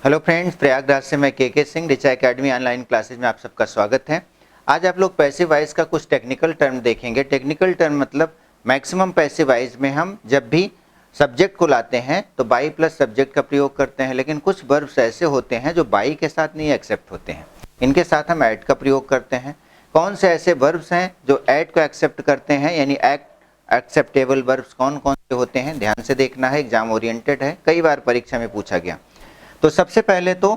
Hello friends, Prayagraj से मैं के Singh Richa academy online classes में आप सबका स्वागत है। आज आप लोग पैसिव वॉइस का कुछ टेक्निकल टर्म देखेंगे। टेक्निकल टर्म मतलब मैक्सिमम पैसिव वॉइस में हम जब भी सब्जेक्ट को लाते हैं तो बाई प्लस सब्जेक्ट का प्रयोग करते हैं, लेकिन कुछ वर्ब्स ऐसे होते हैं जो बाई के साथ नहीं एक्सेप्ट होते हैं, इनके साथ हम ऐड का प्रयोग करते हैं। कौन से ऐसे वर्ब्स हैं जो ऐड को एक्सेप्ट करते हैं, यानी एक्सेप्टेबल वर्ब्स कौन कौन से होते हैं, ध्यान से देखना है, एग्जाम ओरिएंटेड है, कई बार परीक्षा में पूछा गया। तो सबसे पहले तो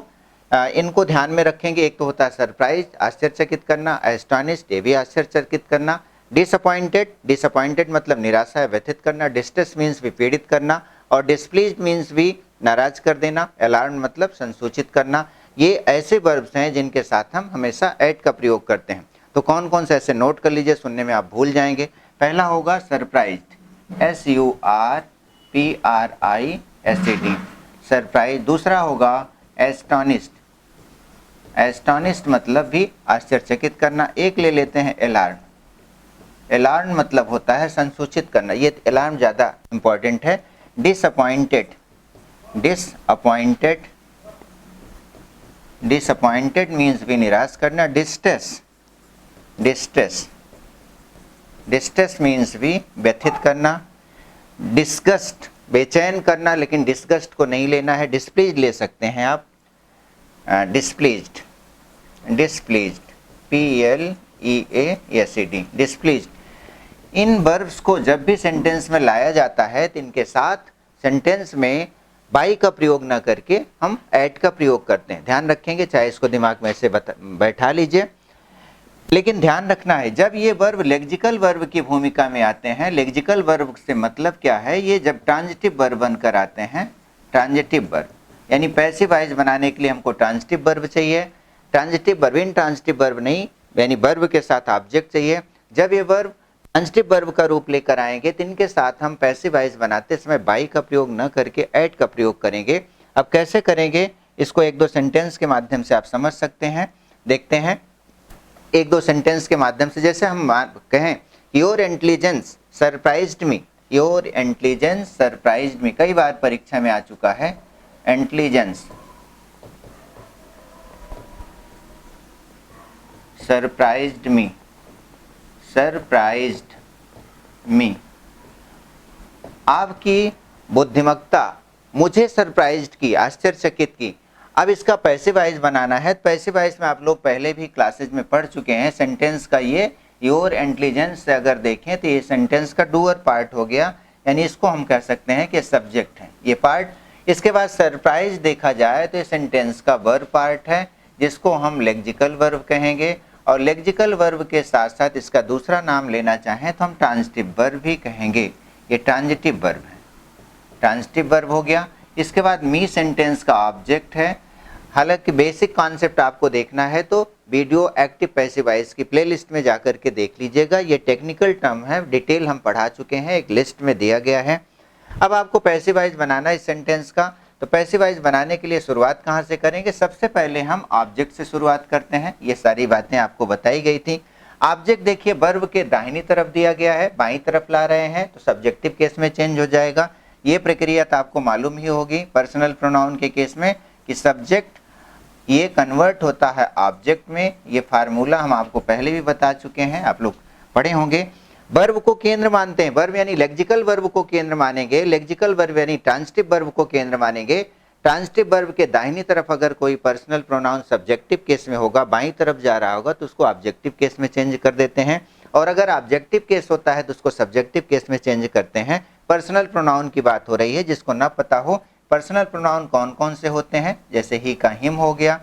इनको ध्यान में रखेंगे। एक तो होता है सरप्राइज, आश्चर्यचकित करना, एस्टॉनिश्ड, ये भी आश्चर्यचकित करना, डिसअपॉइंटेड, डिसअपॉइंटेड मतलब निराशा या व्यथित करना, डिस्ट्रेस मीन्स भी पीड़ित करना, और डिस्प्लीज्ड मीन्स भी नाराज कर देना, अलार्म मतलब संसूचित करना। ये ऐसे वर्ब्स हैं जिनके साथ हम हमेशा ऐड का प्रयोग करते हैं। तो कौन कौन से ऐसे नोट कर लीजिए, सुनने में आप भूल जाएंगे। पहला होगा सरप्राइज्ड, SURPRISED, सरप्राइज। दूसरा होगा एस्टॉनिश्ड, एस्टॉनिश्ड मतलब भी आश्चर्यचकित करना। एक ले लेते हैं अलार्म, अलार्म मतलब होता है संसूचित करना, ये अलार्म ज़्यादा इंपॉर्टेंट है। डिसअपॉइंटेड, डिसअपॉइंटेड, डिसअपॉइंटेड मीन्स भी निराश करना। डिस्ट्रेस, डिस्ट्रेस, डिस्ट्रेस मीन्स भी व्यथित करना। डिस्गस्ट, बेचैन करना, लेकिन डिस्गस्ट को नहीं लेना है, डिस्प्लीज ले सकते हैं आप। Displeased, displeased, PLEASED, displeased. इन वर्ब्स को जब भी सेंटेंस में लाया जाता है तो इनके साथ सेंटेंस में बाई का प्रयोग ना करके हम ऐड का प्रयोग करते हैं। ध्यान रखेंगे, चाहे इसको दिमाग में ऐसे बैठा लीजिए, लेकिन ध्यान रखना है जब ये वर्ब लेक्सिकल वर्ब की भूमिका में आते हैं। लेक्सिकल वर्ब से मतलब क्या है, ये जब ट्रांजिटिव वर्ब बनकर आते हैं, ट्रांजिटिव वर्ब यानी पैसिव वॉइस बनाने के लिए हमको ट्रांजिटिव वर्ब चाहिए। ट्रांजिटिव वर्ब, इन ट्रांजिटिव वर्ब नहीं, यानी वर्ब के साथ ऑब्जेक्ट चाहिए। जब ये वर्ब ट्रांजिटिव वर्ब का रूप लेकर आएंगे तो इनके साथ हम पैसिव वॉइस बनाते समय बाई का प्रयोग न करके ऐड का प्रयोग करेंगे। अब कैसे करेंगे, इसको एक दो सेंटेंस के माध्यम से आप समझ सकते हैं। देखते हैं एक दो सेंटेंस के माध्यम से। जैसे हम कहें your intelligence surprised me, your intelligence surprised me, कई बार परीक्षा में आ चुका है। Intelligence surprised me, surprised me, आपकी बुद्धिमत्ता मुझे सरप्राइज्ड की, आश्चर्यचकित की। अब इसका पैसिव वॉइस बनाना है। पैसिव वॉइस में आप लोग पहले भी क्लासेज में पढ़ चुके हैं। सेंटेंस का ये योर इंटेलिजेंस से अगर देखें तो ये सेंटेंस का डूअर पार्ट हो गया, यानी इसको हम कह सकते हैं कि सब्जेक्ट है ये पार्ट। इसके बाद सरप्राइज देखा जाए तो ये सेंटेंस का वर्ब पार्ट है, जिसको हम लेक्सिकल वर्ब कहेंगे, और लेक्सिकल वर्ब के साथ साथ इसका दूसरा नाम लेना चाहें तो हम ट्रांजिटिव वर्ब भी कहेंगे। ये ट्रांजिटिव वर्ब है, ट्रांजिटिव वर्ब हो गया। इसके बाद मी सेंटेंस का ऑब्जेक्ट है। हालांकि बेसिक कॉन्सेप्ट आपको देखना है तो वीडियो एक्टिव पैसिव वॉइस की प्लेलिस्ट में जाकर के देख लीजिएगा। ये टेक्निकल टर्म है, डिटेल हम पढ़ा चुके हैं, एक लिस्ट में दिया गया है। अब आपको पैसिव वॉइस बनाना है इस सेंटेंस का, तो पैसिव वॉइस बनाने के लिए शुरुआत कहाँ से करेंगे, सबसे पहले हम ऑब्जेक्ट से शुरुआत करते हैं। ये सारी बातें आपको बताई गई थी। ऑब्जेक्ट देखिए वर्ब के दाहिनी तरफ दिया गया है, बाईं तरफ ला रहे हैं तो सब्जेक्टिव केस में चेंज हो जाएगा। ये प्रक्रिया तो आपको मालूम ही होगी पर्सनल प्रोनाउन के केस में कि सब्जेक्ट ये कन्वर्ट होता है ऑब्जेक्ट में। ये फार्मूला हम आपको पहले भी बता चुके हैं, आप लोग पढ़े होंगे। वर्ब को केंद्र मानते हैं, वर्ब यानी लेक्सिकल वर्ब को केंद्र मानेंगे, लेक्सिकल वर्ब यानी ट्रांजिटिव वर्ब को केंद्र मानेंगे। ट्रांजिटिव वर्ब के दाहिनी तरफ अगर कोई पर्सनल प्रोनाउन सब्जेक्टिव केस में होगा, बाईं तरफ जा रहा होगा तो उसको ऑब्जेक्टिव केस में चेंज कर देते हैं, और अगर ऑब्जेक्टिव केस होता है तो उसको सब्जेक्टिव केस में चेंज करते हैं। पर्सनल प्रोनाउन की बात हो रही है, जिसको ना पता हो पर्सनल प्रोनाउन कौन कौन से होते हैं, जैसे ही का हिम हो गया,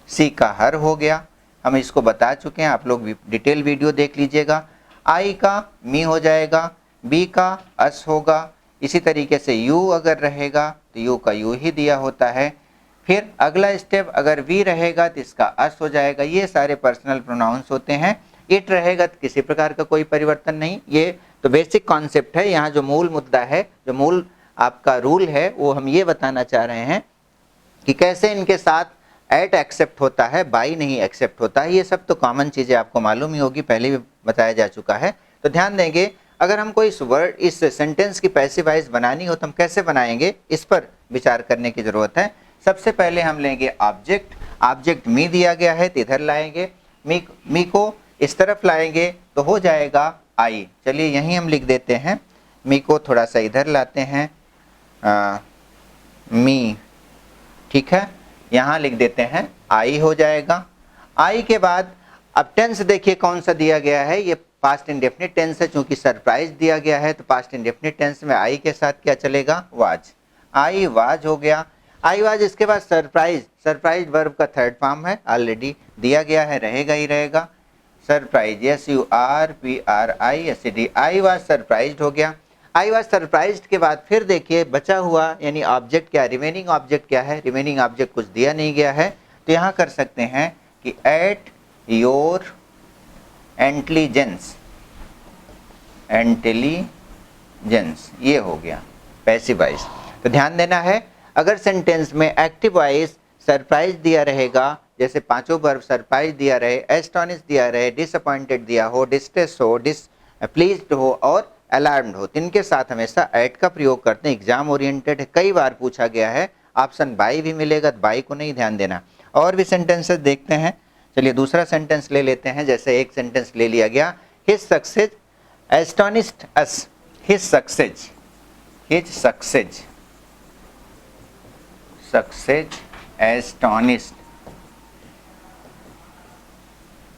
सी का हर हो गया, हम इसको बता चुके हैं, आप लोग डिटेल वीडियो देख लीजिएगा। आई का मी हो जाएगा, बी का अस होगा, इसी तरीके से यू अगर रहेगा तो यू का यू ही दिया होता है। फिर अगला स्टेप अगर वी रहेगा तो इसका अस हो जाएगा। ये सारे पर्सनल प्रोनाउंस होते हैं। इट रहेगा तो किसी प्रकार का कोई परिवर्तन नहीं। ये तो बेसिक कॉन्सेप्ट है। यहाँ जो मूल मुद्दा है, जो मूल आपका रूल है, वो हम ये बताना चाह रहे हैं कि कैसे इनके साथ ऐड एक्सेप्ट होता है, बाई नहीं एक्सेप्ट होता है। ये सब तो कॉमन चीज़ें आपको मालूम ही होगी, पहले भी बताया जा चुका है। तो ध्यान देंगे, अगर हमको इस वर्ड, इस सेंटेंस की पैसिव वॉइस बनानी हो तो हम कैसे बनाएंगे, इस पर विचार करने की ज़रूरत है। सबसे पहले हम लेंगे ऑब्जेक्ट, ऑब्जेक्ट मी दिया गया है तो इधर लाएंगे, मी को इस तरफ लाएंगे तो हो जाएगा आई। चलिए यहीं हम लिख देते हैं, मी को थोड़ा सा इधर लाते हैं, मी, ठीक है, यहाँ लिख देते हैं आई हो जाएगा। आई के बाद अब टेंस देखिए कौन सा दिया गया है, ये पास्ट इंडेफिनिट टेंस है, चूंकि सरप्राइज दिया गया है तो पास्ट इंडेफिनिट टेंस में आई के साथ क्या चलेगा, वाज। आई वाज हो गया, आई वाज। इसके बाद सरप्राइज, सरप्राइज वर्ब का थर्ड फॉर्म है, ऑलरेडी दिया गया है, रहेगा ही रहेगा, surprise, SURPRISED, I was surprised हो गया। आई वाज सरप्राइज्ड के बाद फिर देखिए बचा हुआ यानी ऑब्जेक्ट क्या, रिमेनिंग ऑब्जेक्ट क्या है, रिमेनिंग ऑब्जेक्ट कुछ दिया नहीं गया है तो यहाँ कर सकते हैं कि एट योर इंटेलिजेंस, इंटेलिजेंस ये हो गया पैसिव वॉइस। तो ध्यान देना है, अगर सेंटेंस में एक्टिव वॉइस सरप्राइज दिया रहेगा, जैसे पांचों वर्ब सरप्राइज दिया रहे, एस्टोनिश दिया रहे, डिसअपॉइंटेड दिया हो, डिस्ट्रेस हो, डिसप्लीज्ड हो और अलार्म्ड हो, इनके साथ हमेशा एट का प्रयोग करते हैं। एग्जाम ओरिएंटेड है, कई बार पूछा गया है, ऑप्शन बाई भी मिलेगा, बाई को नहीं ध्यान देना। और भी सेंटेंसेस देखते हैं, चलिए दूसरा सेंटेंस ले लेते हैं। जैसे एक सेंटेंस ले लिया गया, his success astonished us, his success, his success, success astonished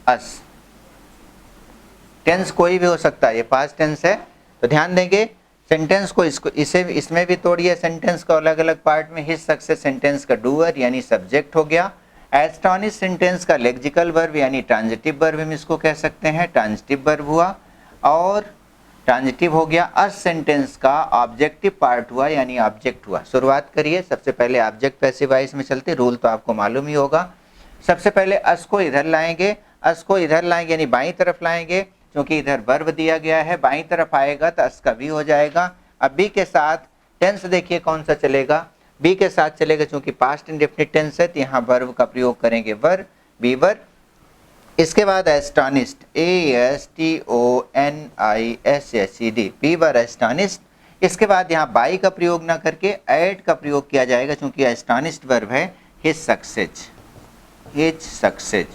us. Tense कोई भी हो सकता है, ये पास्ट टेंस है तो ध्यान देंगे सेंटेंस को, इसको इसे इसमें भी तोड़िए सेंटेंस को अलग अलग पार्ट में। हिज सक्सेस सेंटेंस का डूअर यानी सब्जेक्ट हो गया, एस्टोनिश सेंटेंस का लेक्सिकल वर्ब यानी ट्रांजिटिव वर्ब हम इसको कह सकते हैं, ट्रांजिटिव वर्ब हुआ और ट्रांजिटिव हो गया। अस सेंटेंस का ऑब्जेक्टिव पार्ट हुआ यानी ऑब्जेक्ट हुआ। शुरुआत करिए, सबसे पहले ऑब्जेक्ट पैसिव वॉइस में चलते, रूल तो आपको मालूम ही होगा। सबसे पहले अस को इधर लाएंगे, अस को इधर लाएंगे यानी बाईं तरफ लाएंगे, क्योंकि इधर वर्ब दिया गया है, बाईं तरफ आएगा तो अस का भी हो जाएगा। अब बी के साथ टेंस देखिए कौन सा चलेगा, बी के साथ चलेगा, क्योंकि पास्ट इंडेफिनिट टेंस है तो यहाँ वर्ब का प्रयोग करेंगे, वर, बी वर। इसके बाद एस्टोनिश्ड, ASTONISHED, बी वर एस्टोनिश्ड। इसके बाद यहाँ बाई का प्रयोग ना करके एट का प्रयोग किया जाएगा, क्योंकि एस्टोनिश्ड वर्ब है, हिज सक्सेस, हिज सक्सेस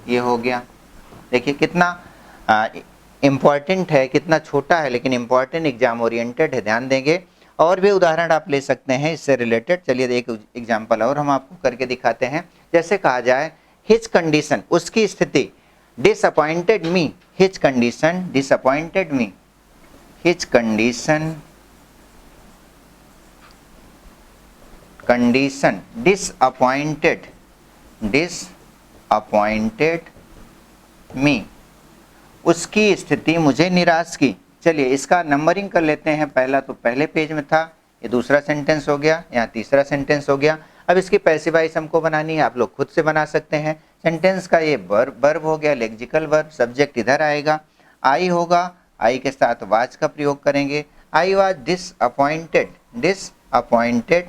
ये हो गया। देखिए कितना इम्पॉर्टेंट है, कितना छोटा है लेकिन इम्पॉर्टेंट, एग्जाम ओरिएंटेड है, ध्यान देंगे। और भी उदाहरण आप ले सकते हैं इससे रिलेटेड। चलिए एक एग्जाम्पल और हम आपको करके दिखाते हैं। जैसे कहा जाए हिज कंडीशन, उसकी स्थिति, डिसअपॉइंटेड मी, हिज कंडीशन डिसअपॉइंटेड मी, his condition, condition disappointed, disappointed मी, उसकी स्थिति मुझे निराश की। चलिए इसका नंबरिंग कर लेते हैं, पहला तो पहले पेज में था, ये दूसरा सेंटेंस हो गया, यहाँ तीसरा सेंटेंस हो गया। अब इसकी पैसिव वॉइस हमको बनानी है, आप लोग खुद से बना सकते हैं। सेंटेंस का ये वर्ब हो गया, लेक्सिकल वर्ब, सब्जेक्ट इधर आएगा, आई होगा, आई के साथ वाज का प्रयोग करेंगे। I was disappointed, disappointed,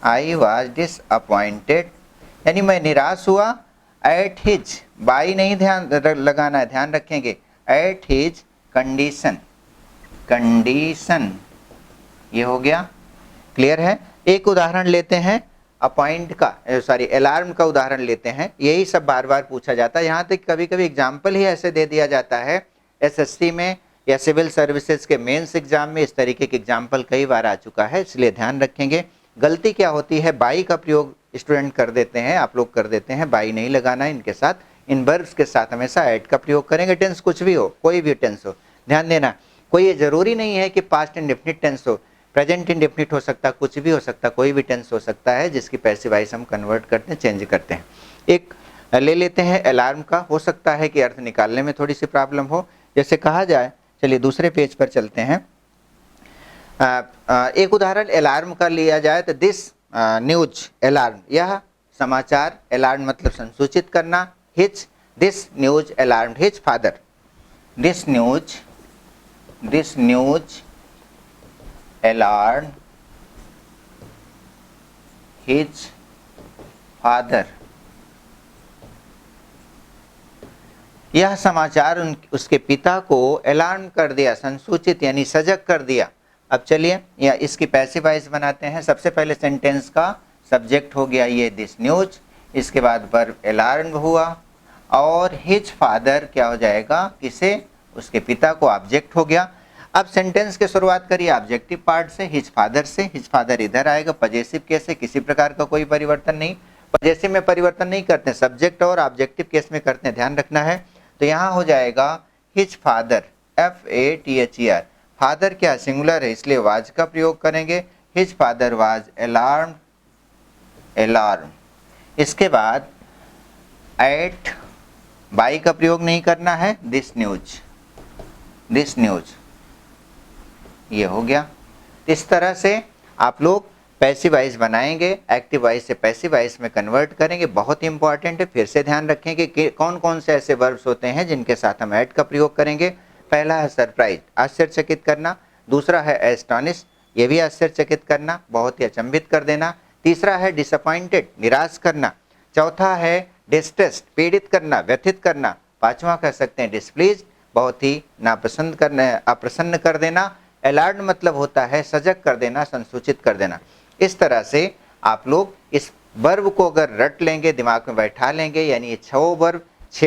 I was disappointed यानी मैं निराश हुआ, एट हिज, बाई नहीं ध्यान लगाना है, ध्यान रखेंगे, एट हिज कंडीशन, कंडीशन ये हो गया। क्लियर है। एक उदाहरण लेते हैं अपॉइंट का, सॉरी अलार्म का उदाहरण लेते हैं। यही सब बार बार पूछा जाता है, यहाँ तक कभी कभी एग्जाम्पल ही ऐसे दे दिया जाता है। एसएससी में या सिविल सर्विसेज के मेंस एग्जाम में इस तरीके के एग्जाम्पल कई बार आ चुका है, इसलिए ध्यान रखेंगे। गलती क्या होती है, बाई का प्रयोग स्टूडेंट कर देते हैं, आप लोग कर देते हैं, बाई नहीं लगाना है, इनके साथ, इन वर्ब्स के साथ हमेशा ऐड का प्रयोग करेंगे। टेंस कुछ भी हो, कोई भी टेंस हो, ध्यान देना, कोई ये जरूरी नहीं है कि पास्ट इंडेफिनिट टेंस हो, प्रेजेंट इंडेफिनिट हो सकता, कुछ भी हो सकता, कोई भी टेंस हो सकता है जिसकी पैसिव वॉइस हम कन्वर्ट करते हैं, चेंज करते हैं। एक ले लेते हैं अलार्म का, हो सकता है कि अर्थ निकालने में थोड़ी सी प्रॉब्लम हो। जैसे कहा जाए, चलिए दूसरे पेज पर चलते हैं। एक उदाहरण अलार्म का लिया जाए तो दिस न्यूज अलार्म, यह समाचार, अलार्म मतलब संसूचित करना, his, this news alarm his father, this news alarm his father, यह समाचार उसके पिता को अलार्म कर दिया, संसूचित यानी सजग कर दिया। अब चलिए या इसकी पैसिव वॉइस बनाते हैं। सबसे पहले सेंटेंस का सब्जेक्ट हो गया ये दिस न्यूज, इसके बाद वर्ब अलार्म हुआ, और हिज फादर क्या हो जाएगा, किसे, उसके पिता को ऑब्जेक्ट हो गया। अब सेंटेंस की शुरुआत करिए ऑब्जेक्टिव पार्ट से, हिज फादर से। हिज फादर इधर आएगा, पजेसिव केस है, किसी प्रकार का कोई परिवर्तन नहीं, पजेसिव में परिवर्तन नहीं करते, सब्जेक्ट और ऑब्जेक्टिव केस में करते हैं, ध्यान रखना है। तो यहाँ हो जाएगा हिज फादर, FATHER, फादर क्या सिंगुलर है इसलिए वाज का प्रयोग करेंगे, his father was alarm, alarm. इसके बाद एट, बाई का प्रयोग नहीं करना है, दिस न्यूज, दिस न्यूज, ये हो गया। इस तरह से आप लोग पैसिव वॉइस बनाएंगे, एक्टिव वॉइस से पैसिव वॉइस में कन्वर्ट करेंगे, बहुत ही इंपॉर्टेंट है। फिर से ध्यान रखें कि कौन कौन से ऐसे वर्ब्स होते हैं जिनके साथ हम एट का प्रयोग करेंगे। पहला है सरप्राइज, आश्चर्यचकित करना। दूसरा है एस्टॉनिश, ये भी आश्चर्यचकित करना, बहुत ही अचंभित कर देना। तीसरा है डिसअपॉइंटेड, निराश करना। चौथा है डिस्ट्रेस्ड, पीड़ित करना, व्यथित करना। पांचवा कह सकते हैं डिस्प्लीज, बहुत ही नापसंद करना, अप्रसन्न कर देना। अलर्ट मतलब होता है सजग कर देना, संसूचित कर देना। इस तरह से आप लोग इस वर्ब को अगर रट लेंगे, दिमाग में बैठा लेंगे, यानी ये 6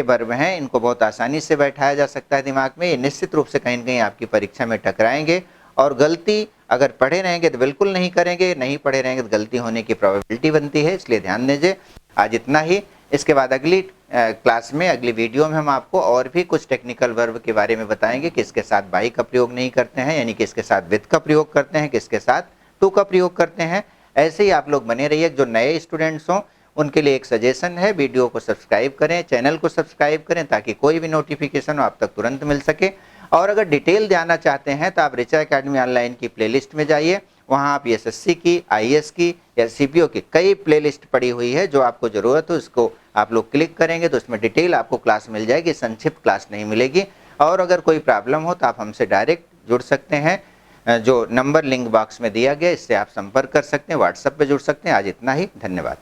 वर्ब हैं, इनको बहुत आसानी से बैठाया जा सकता है दिमाग में। ये निश्चित रूप से कहीं न कहीं आपकी परीक्षा में टकराएंगे, और गलती अगर पढ़े रहेंगे तो बिल्कुल नहीं करेंगे, नहीं पढ़े रहेंगे तो गलती होने की प्रोबेबिलिटी बनती है, इसलिए ध्यान दीजिए। आज इतना ही। इसके बाद अगली क्लास में, अगली वीडियो में हम आपको और भी कुछ टेक्निकल वर्ब के बारे में बताएंगे, किसके साथ बाई का प्रयोग नहीं करते हैं, यानी किसके साथ विथ का प्रयोग करते हैं, किसके साथ टू का प्रयोग करते हैं। ऐसे ही आप लोग बने रहिए। जो नए स्टूडेंट्स हों उनके लिए एक सजेशन है, वीडियो को सब्सक्राइब करें, चैनल को सब्सक्राइब करें, ताकि कोई भी नोटिफिकेशन आप तक तुरंत मिल सके। और अगर डिटेल जानना चाहते हैं तो आप रिचा एकेडमी ऑनलाइन की प्लेलिस्ट में जाइए, वहाँ आप SSC की, IAS की या CPO की कई प्लेलिस्ट पड़ी हुई है, जो आपको ज़रूरत हो उसको आप लोग क्लिक करेंगे तो उसमें डिटेल आपको क्लास मिल जाएगी, संक्षिप्त क्लास नहीं मिलेगी। और अगर कोई प्रॉब्लम हो तो आप हमसे डायरेक्ट जुड़ सकते हैं, जो नंबर लिंक बॉक्स में दिया गया, इससे आप संपर्क कर सकते हैं, व्हाट्सएप पे जुड़ सकते हैं। आज इतना ही, धन्यवाद।